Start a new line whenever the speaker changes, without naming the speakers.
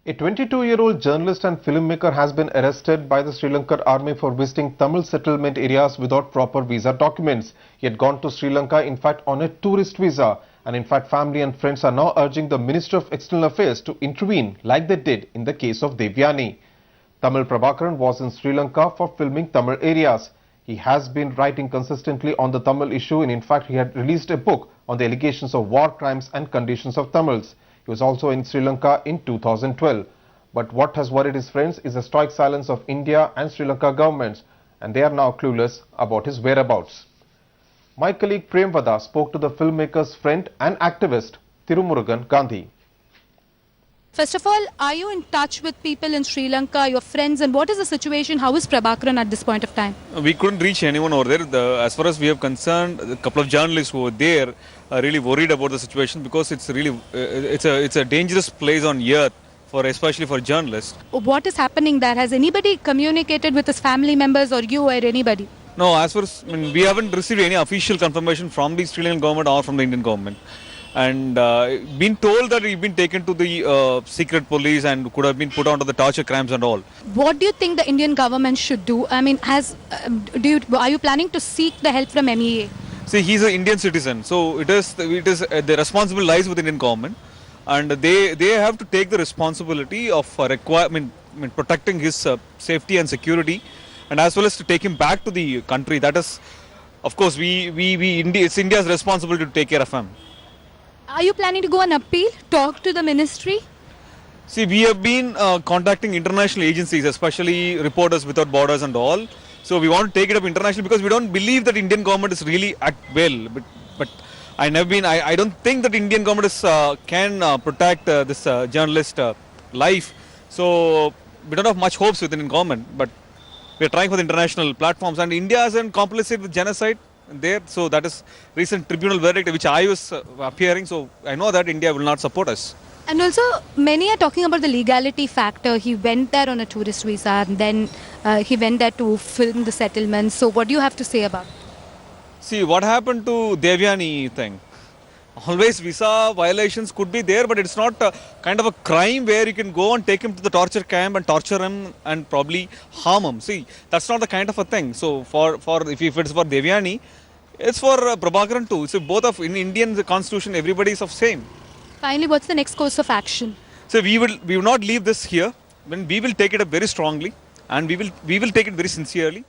A 22-year-old journalist and filmmaker has been arrested by the Sri Lankan army for visiting Tamil settlement areas without proper visa documents. He had gone to Sri Lanka, in fact, on a tourist visa. And in fact, family and friends are now urging the Minister of External Affairs to intervene like they did in the case of Devyani. Tamil Prabhakaran was in Sri Lanka for filming Tamil areas. He has been writing consistently on the Tamil issue, and in fact, he had released a book on the allegations of war crimes and conditions of Tamils. He was also in Sri Lanka in 2012. But what has worried his friends is the stoic silence of India and Sri Lanka governments, and they are now clueless about his whereabouts. My colleague Premvada spoke to the filmmaker's friend and activist Tirumurugan Gandhi.
First of all, are you in touch with people in Sri Lanka, your friends, and what is the situation? How is Prabhakaran at this point of time?
We couldn't reach anyone over there. As far as we are concerned, a couple of journalists who were there are really worried about the situation because it's really it's a dangerous place on earth, especially for journalists.
What is happening there? Has anybody communicated with his family members or you or anybody?
No, as far as we haven't received any official confirmation from the Sri Lankan government or from the Indian government. And been told that he's been taken to the secret police and could have been put onto the torture camps and all.
What do you think the Indian government should do? I mean, are you planning to seek the help from MEA?
See, he's an Indian citizen, so it is the responsibility lies with the Indian government, and they have to take the responsibility of protecting his safety and security, and as well as to take him back to the country. That is, of course, it's India's responsibility to take care of him.
Are you planning to go on appeal, talk to the ministry?
See, we have been contacting international agencies, especially Reporters Without Borders and all. So we want to take it up internationally because we don't believe that Indian government is really act well. But I don't think that Indian government can protect this journalist life. So we don't have much hopes with Indian government. But we are trying for the international platforms, and India is complicit with genocide there. So that is recent tribunal verdict which I was appearing. So I know that India will not support us.
And also, many are talking about the legality factor. He went there on a tourist visa and then he went there to film the settlements. So what do you have to say about it?
See, what happened to Devyani thing? Always visa violations could be there, but it's not a kind of a crime where you can go and take him to the torture camp and torture him and probably harm him. See, that's not the kind of a thing. So if it's for Devyani, it's for Prabhakaran too. So both in Indian constitution, everybody is of same.
Finally, what's the next course of action?
So we will not leave this here. We will take it up very strongly, and we will take it very sincerely.